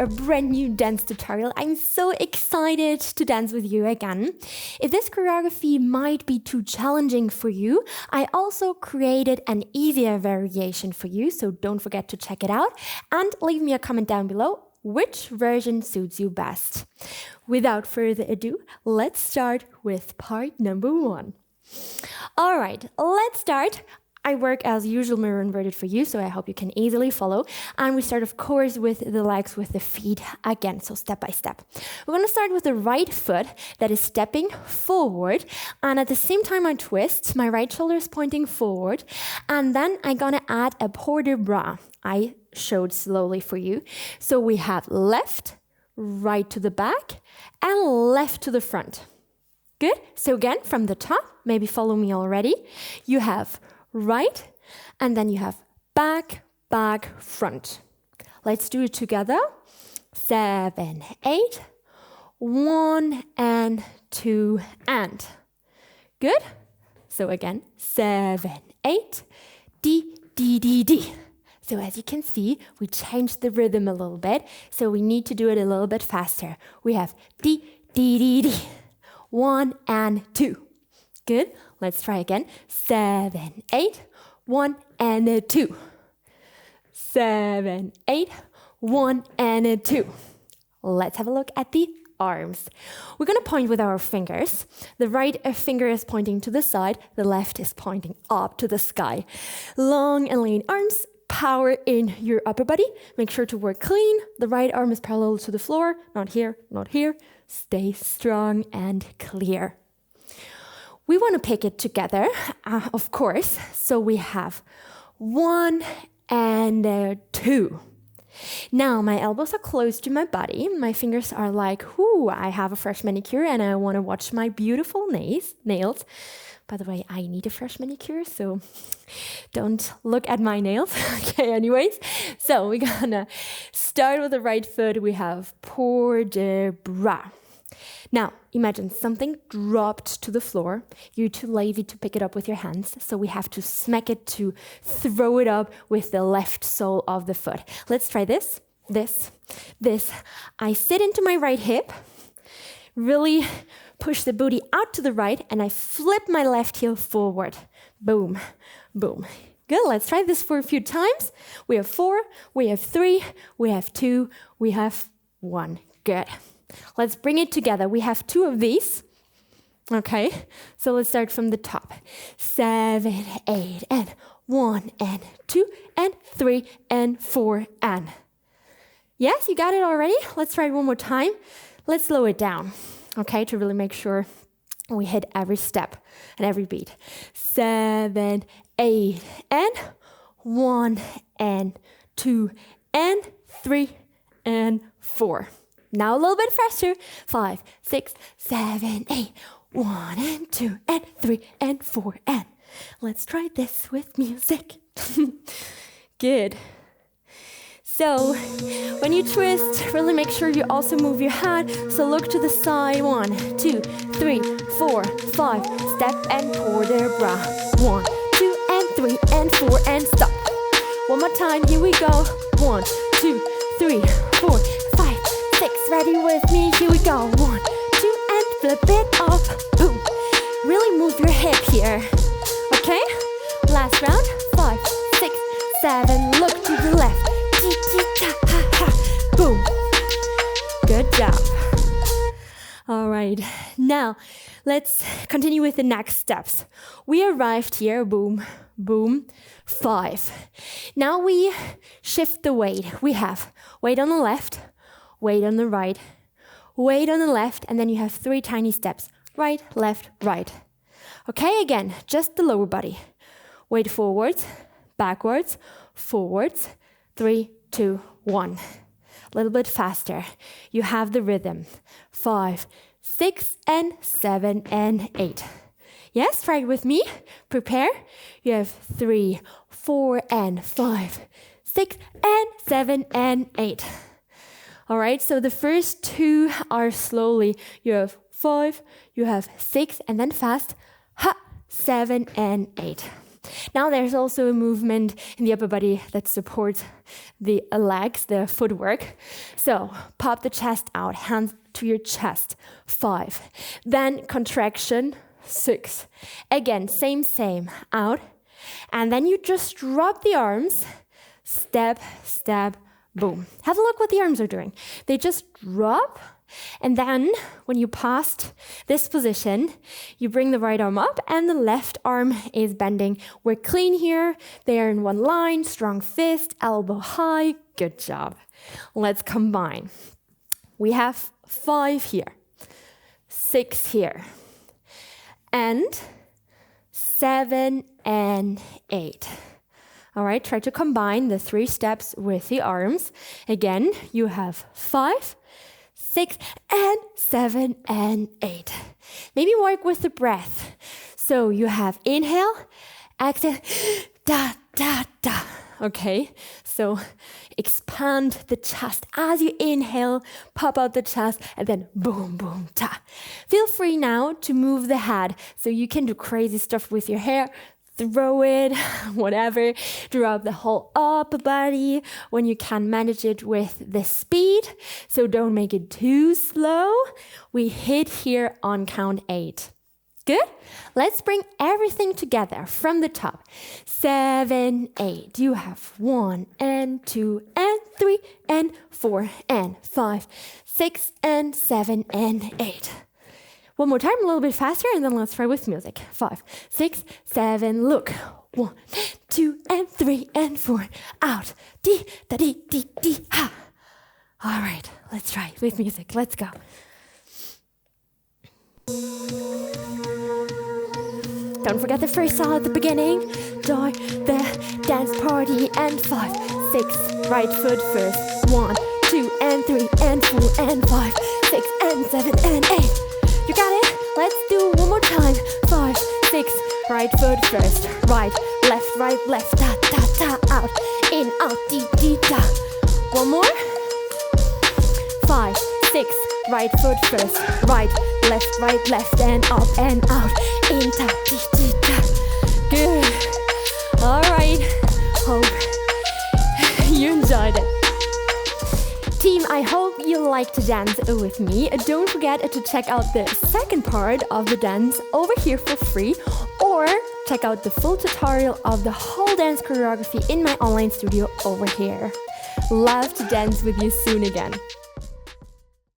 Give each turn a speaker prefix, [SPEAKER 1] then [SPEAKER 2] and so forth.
[SPEAKER 1] a brand new dance tutorial. I'm so excited to dance with you again. If this choreography might be too challenging for you, I also created an easier variation for you, so don't forget to check it out and leave me a comment down below which version suits you best. Without further ado, let's start with part number 1. All right, let's start. I work as usual mirror inverted for you, so I hope you can easily follow. And we start, of course, with the legs, with the feet again, so step by step. We're going to start with the right foot that is stepping forward, and at the same time I twist, my right shoulder is pointing forward, and then I'm going to add a port de bras. I showed slowly for you. So we have left, right to the back, and left to the front. Good? So again, from the top, maybe follow me already. You have right, and then you have back, back, front. Let's do it together. 7, 8, 1 and 2 and. Good? So again, 7, 8, D, D, D, D. So as you can see, we changed the rhythm a little bit, so we need to do it a little bit faster. We have D, D, D, D. 1 and 2. Good. Let's try again. 7, 8, 1 and 2. 7, 8, 1 and 2. Let's have a look at the arms. We're going to point with our fingers. The right finger is pointing to the side. The left is pointing up to the sky. Long and lean arms. Power in your upper body. Make sure to work clean. The right arm is parallel to the floor. Not here, not here. Stay strong and clear. We want to pick it together, of course. So we have 1 and 2. Now my elbows are close to my body. My fingers are like, ooh, I have a fresh manicure and I want to watch my beautiful nails. By the way, I need a fresh manicure, so don't look at my nails. Okay, anyways. So we're gonna start with the right foot. We have port de bras. Now, imagine something dropped to the floor. You're too lazy to pick it up with your hands, so we have to smack it to throw it up with the left sole of the foot. Let's try this, this. I sit into my right hip, really push the booty out to the right, and I flip my left heel forward. Boom, boom. Good, let's try this for a few times. We have 4, we have 3, we have 2, we have 1. Good. Let's bring it together. We have 2 of these. Okay, so let's start from the top. 7, 8, and 1, and 2, and 3, and 4, and. Yes, you got it already? Let's try it one more time. Let's slow it down, okay, to really make sure we hit every step and every beat. 7, 8, and 1, and 2, and 3, and 4. Now a little bit faster. 5, 6, 7, 8. 1 and 2 and 3 and 4 and. Let's try this with music. Good. So when you twist, really make sure you also move your head. So look to the side. 1, 2, 3, 4, 5. Step and port de bras. 1, 2 and 3 and 4 and stop. One more time. Here we go. 1, 2, 3, 4, 5, 6. Ready with me? Here we go. 1, 2 and flip it up. Boom. Really move your hip here. Okay? Last round. 5, 6, 7. Look to the left. Boom. Good job. All right. Now, let's continue with the next steps. We arrived here. Boom, boom. 5. Now we shift the weight. We have weight on the left, weight on the right, weight on the left, and then you have 3 tiny steps. Right, left, right. Okay, again, just the lower body. Weight forwards, backwards, forwards. 3, 2, 1. A little bit faster. You have the rhythm. 5, 6, and 7, and 8. Yes, try it with me. Prepare. You have 3, 4, and 5, 6, and 7, and 8. All right, so the first 2 are slowly. You have 5, you have 6, and then fast. 7, and 8. Now there's also a movement in the upper body that supports the legs, the footwork. So pop the chest out, hands to your chest, 5. Then contraction, 6. Again, same, out. And then you just drop the arms, step, step, boom. Have a look what the arms are doing. They just drop. And then when you passed this position, you bring the right arm up and the left arm is bending. We're clean here. They are in one line, strong fist, elbow high. Good job. Let's combine. We have 5 here, 6 here, and 7 and 8. All right, try to combine the 3 steps with the arms. Again, you have 5, 6, and 7, and 8. Maybe work with the breath. So you have inhale, exhale, da, da, da. Okay, so expand the chest as you inhale, pop out the chest, and then boom, boom, ta. Feel free now to move the head. So you can do crazy stuff with your hair, throw it, whatever, throughout the whole upper body when you can manage it with the speed. So don't make it too slow. We hit here on count 8. Good? Let's bring everything together from the top. 7, 8. You have 1 and 2 and 3 and 4 and 5, 6 and 7 and 8. One more time, a little bit faster, and then let's try with music. 5, 6, 7, look. 1, 2, and 3, and 4. Out. Dee, da, dee, dee, dee, ha. All right, let's try with music. Let's go. Don't forget the freestyle at the beginning. Join the dance party. And 5, 6, right foot first. 1, 2, and 3, and 4, and 5, 6, and 7, and 8. You got it? Let's do one more time. 5, 6, right foot first. Right, left, da, da, da, out. In, out, dee, dee, da. One more. 5, 6, right foot first. Right, left, and up and out. In, da, dee, dee, da. Good. All right. Hope you enjoyed it. Team, I hope you like to dance with me. Don't forget to check out the second part of the dance over here for free, or check out the full tutorial of the whole dance choreography in my online studio over here. Love to dance with you soon again.